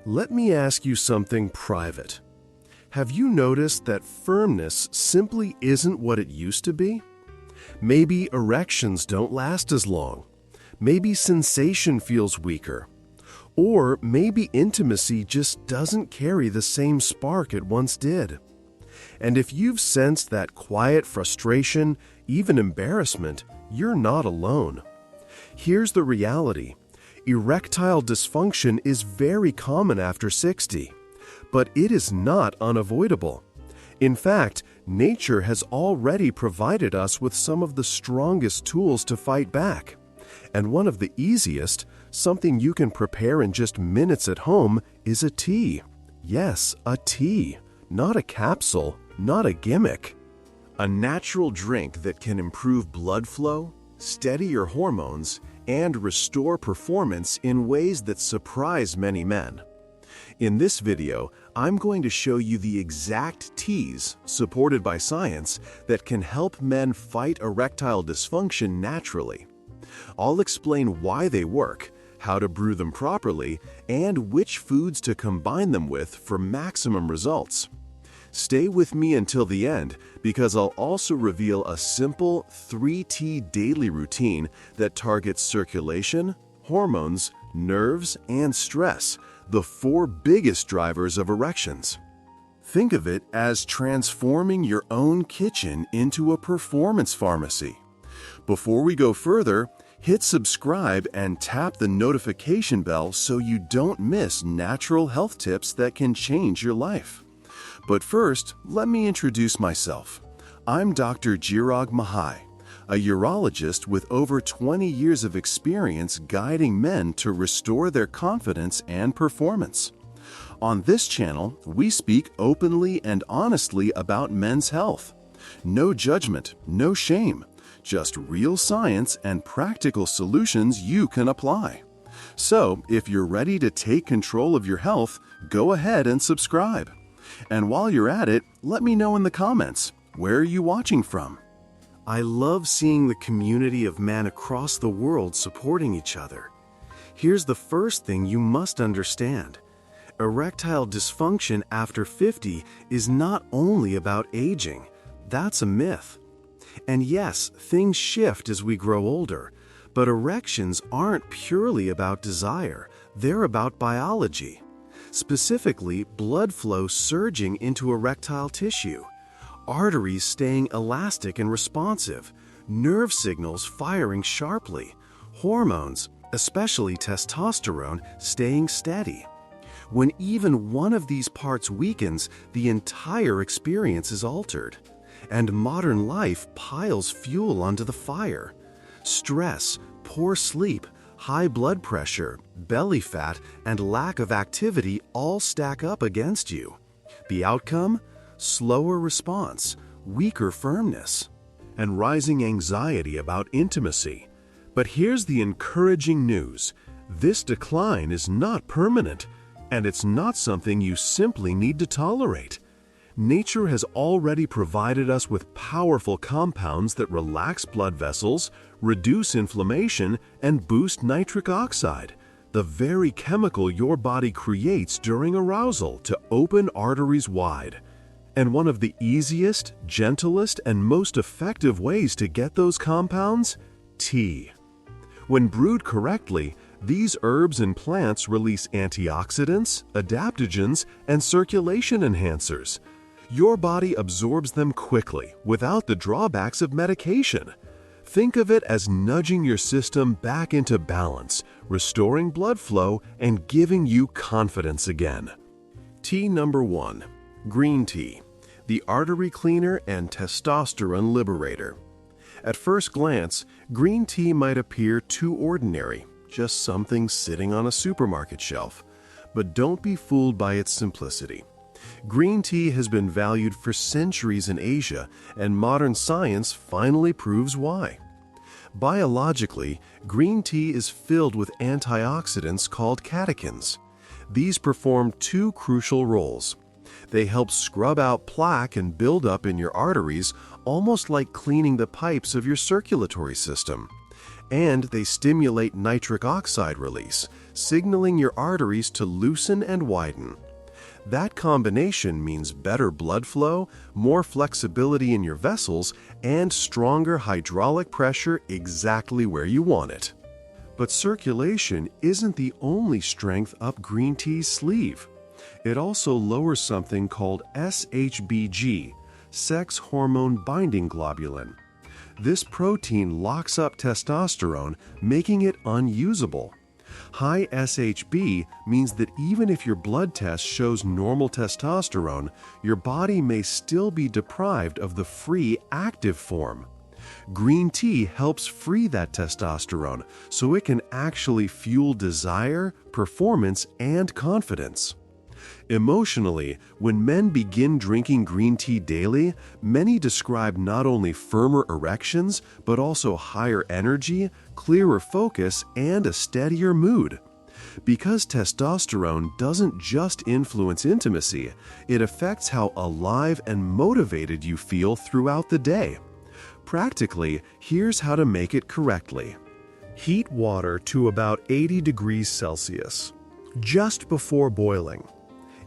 Let me ask you something private. Have you noticed that firmness simply isn't what it used to be? Maybe erections don't last as long. Maybe sensation feels weaker. Or maybe intimacy just doesn't carry the same spark it once did. And if you've sensed that quiet frustration, even embarrassment, you're not alone. Here's the reality. Erectile dysfunction is very common after 60, but it is not unavoidable. In fact, nature has already provided us with some of the strongest tools to fight back. And one of the easiest, something you can prepare in just minutes at home, is a tea. Yes, a tea, not a capsule, not a gimmick. A natural drink that can improve blood flow, steady your hormones, and restore performance in ways that surprise many men. In this video, I'm going to show you the exact teas, supported by science, that can help men fight erectile dysfunction naturally. I'll explain why they work, how to brew them properly, and which foods to combine them with for maximum results. Stay with me until the end because I'll also reveal a simple 3-tea daily routine that targets circulation, hormones, nerves, and stress, the 4 biggest drivers of erections. Think of it as transforming your own kitchen into a performance pharmacy. Before we go further, hit subscribe and tap the notification bell so you don't miss natural health tips that can change your life. But first, let me introduce myself. I'm Dr. Girag Mihai, a urologist with over 20 years of experience guiding men to restore their confidence and performance. On this channel, we speak openly and honestly about men's health. No judgment, no shame, just real science and practical solutions you can apply. So, if you're ready to take control of your health, go ahead and subscribe. And while you're at it, let me know in the comments, where are you watching from? I love seeing the community of men across the world supporting each other. Here's the first thing you must understand. Erectile dysfunction after 50 is not only about aging. That's a myth. And yes, things shift as we grow older, but erections aren't purely about desire, they're about biology. Specifically, blood flow surging into erectile tissue, arteries staying elastic and responsive, nerve signals firing sharply, hormones, especially testosterone, staying steady. When even one of these parts weakens, the entire experience is altered. And modern life piles fuel onto the fire. Stress, poor sleep, high blood pressure, belly fat, and lack of activity all stack up against you. The outcome? Slower response, weaker firmness, and rising anxiety about intimacy. But here's the encouraging news. This decline is not permanent, and it's not something you simply need to tolerate. Nature has already provided us with powerful compounds that relax blood vessels, reduce inflammation, and boost nitric oxide, the very chemical your body creates during arousal to open arteries wide. And one of the easiest, gentlest, and most effective ways to get those compounds? Tea. When brewed correctly, these herbs and plants release antioxidants, adaptogens, and circulation enhancers. Your body absorbs them quickly, without the drawbacks of medication. Think of it as nudging your system back into balance, restoring blood flow, and giving you confidence again. Tea number 1. Green tea, the artery cleaner and testosterone liberator. At first glance, green tea might appear too ordinary, just something sitting on a supermarket shelf. But don't be fooled by its simplicity. Green tea has been valued for centuries in Asia, and modern science finally proves why. Biologically, green tea is filled with antioxidants called catechins. These perform 2 crucial roles. They help scrub out plaque and buildup in your arteries, almost like cleaning the pipes of your circulatory system. And they stimulate nitric oxide release, signaling your arteries to loosen and widen. That combination means better blood flow, more flexibility in your vessels, and stronger hydraulic pressure exactly where you want it. But circulation isn't the only strength up green tea's sleeve. It also lowers something called SHBG, sex hormone binding globulin. This protein locks up testosterone, making it unusable. High SHB means that even if your blood test shows normal testosterone, your body may still be deprived of the free active form. Green tea helps free that testosterone so it can actually fuel desire, performance, and confidence. Emotionally, when men begin drinking green tea daily, many describe not only firmer erections, but also higher energy, clearer focus, and a steadier mood. Because testosterone doesn't just influence intimacy, it affects how alive and motivated you feel throughout the day. Practically, here's how to make it correctly. Heat water to about 80 degrees Celsius, just before boiling.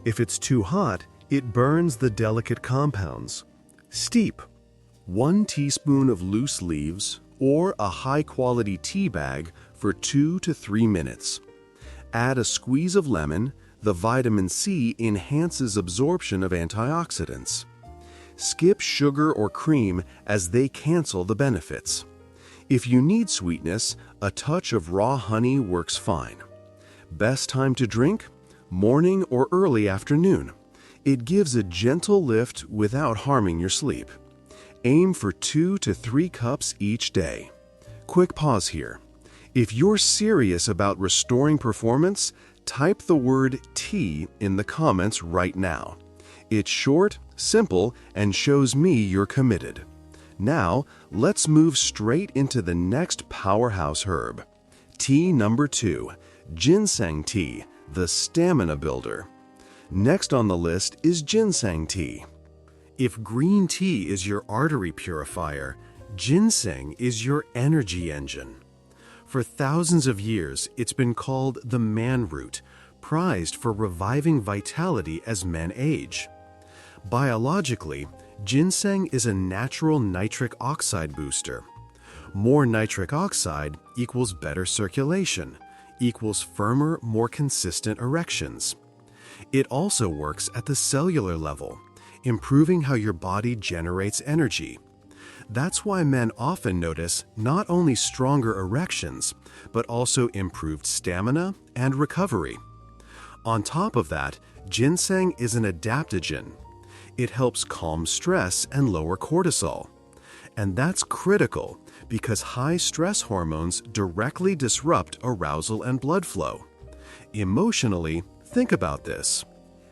If it's too hot, it burns the delicate compounds. Steep. 1 teaspoon of loose leaves or a high-quality tea bag for 2 to 3 minutes. Add a squeeze of lemon. The vitamin C enhances absorption of antioxidants. Skip sugar or cream as they cancel the benefits. If you need sweetness, a touch of raw honey works fine. Best time to drink? Morning or early afternoon. It gives a gentle lift without harming your sleep. Aim for 2 to 3 cups each day. Quick pause here. If you're serious about restoring performance, type the word tea in the comments right now. It's short, simple, and shows me you're committed. Now, let's move straight into the next powerhouse herb. Tea number 2, ginseng tea, the stamina builder. Next on the list is ginseng tea. If green tea is your artery purifier, ginseng is your energy engine. For thousands of years, it's been called the man root, prized for reviving vitality as men age. Biologically, ginseng is a natural nitric oxide booster. More nitric oxide equals better circulation, equals firmer, more consistent erections. It also works at the cellular level, improving how your body generates energy. That's why men often notice not only stronger erections, but also improved stamina and recovery. On top of that, ginseng is an adaptogen. It helps calm stress and lower cortisol. And that's critical because high stress hormones directly disrupt arousal and blood flow. Emotionally, think about this.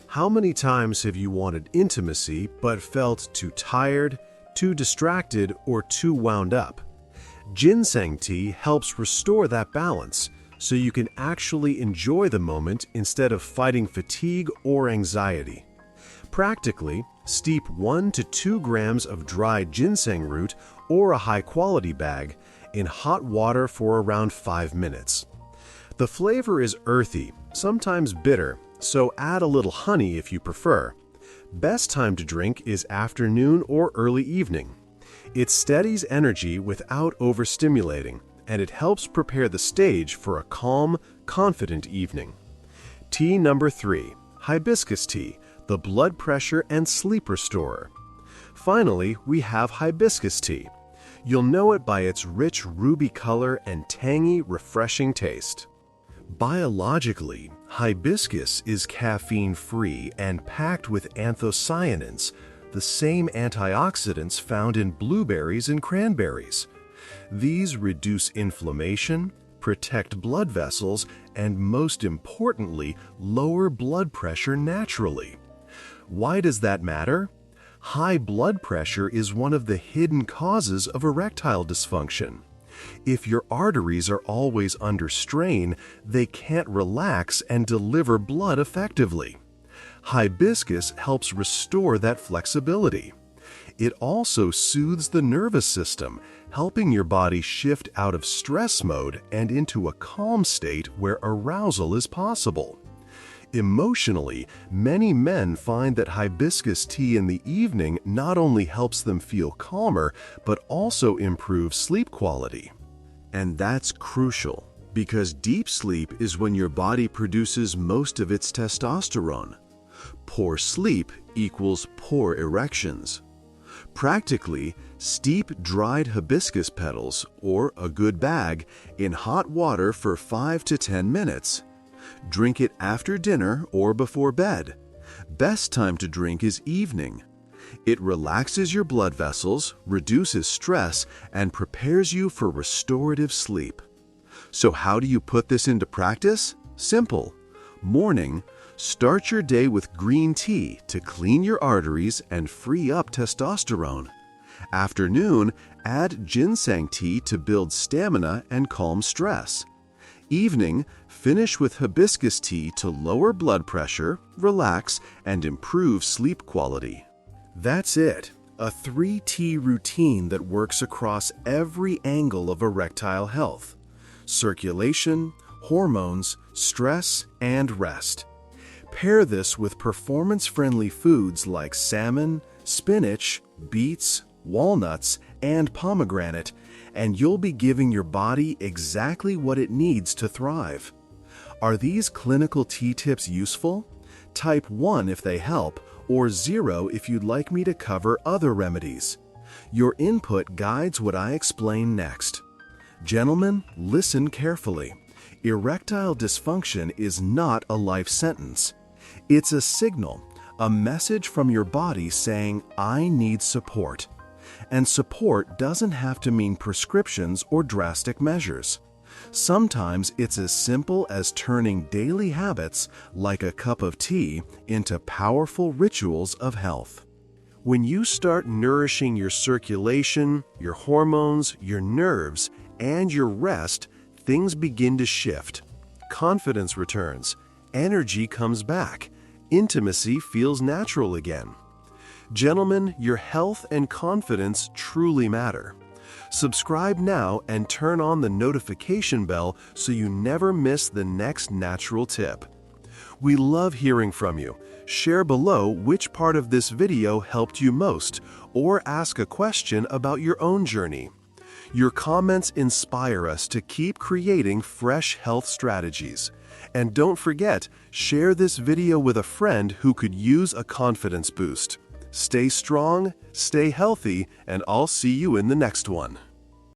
How many times have you wanted intimacy but felt too tired, too distracted, or too wound up? Ginseng tea helps restore that balance so you can actually enjoy the moment instead of fighting fatigue or anxiety. Practically, steep 1 to 2 grams of dried ginseng root or a high-quality bag in hot water for around 5 minutes. The flavor is earthy, sometimes bitter, so add a little honey if you prefer. Best time to drink is afternoon or early evening. It steadies energy without overstimulating, and it helps prepare the stage for a calm, confident evening. Tea number 3, hibiscus tea, the blood pressure and sleep restorer. Finally, we have hibiscus tea. You'll know it by its rich ruby color and tangy, refreshing taste. Biologically, hibiscus is caffeine-free and packed with anthocyanins, the same antioxidants found in blueberries and cranberries. These reduce inflammation, protect blood vessels, and most importantly, lower blood pressure naturally. Why does that matter? High blood pressure is one of the hidden causes of erectile dysfunction. If your arteries are always under strain, they can't relax and deliver blood effectively. Hibiscus helps restore that flexibility. It also soothes the nervous system, helping your body shift out of stress mode and into a calm state where arousal is possible. Emotionally, many men find that hibiscus tea in the evening not only helps them feel calmer, but also improves sleep quality. And that's crucial, because deep sleep is when your body produces most of its testosterone. Poor sleep equals poor erections. Practically, steep dried hibiscus petals, or a good bag, in hot water for 5 to 10 minutes. Drink it after dinner or before bed. Best time to drink is evening. It relaxes your blood vessels, reduces stress, and prepares you for restorative sleep. So how do you put this into practice? Simple. Morning, start your day with green tea to clean your arteries and free up testosterone. Afternoon, add ginseng tea to build stamina and calm stress. Evening, finish with hibiscus tea to lower blood pressure, relax, and improve sleep quality. That's it. A 3T routine that works across every angle of erectile health: circulation, hormones, stress, and rest. Pair this with performance-friendly foods like salmon, spinach, beets, walnuts, and pomegranate, and you'll be giving your body exactly what it needs to thrive. Are these clinical tea tips useful? Type 1 if they help, or 0 if you'd like me to cover other remedies. Your input guides what I explain next. Gentlemen, listen carefully. Erectile dysfunction is not a life sentence. It's a signal, a message from your body saying, "I need support." And support doesn't have to mean prescriptions or drastic measures. Sometimes it's as simple as turning daily habits, like a cup of tea, into powerful rituals of health. When you start nourishing your circulation, your hormones, your nerves, and your rest, things begin to shift. Confidence returns, energy comes back, intimacy feels natural again. Gentlemen, your health and confidence truly matter. Subscribe now and turn on the notification bell so you never miss the next natural tip. We love hearing from you. Share below which part of this video helped you most, or ask a question about your own journey. Your comments inspire us to keep creating fresh health strategies. And don't forget, share this video with a friend who could use a confidence boost. Stay strong, stay healthy, and I'll see you in the next one.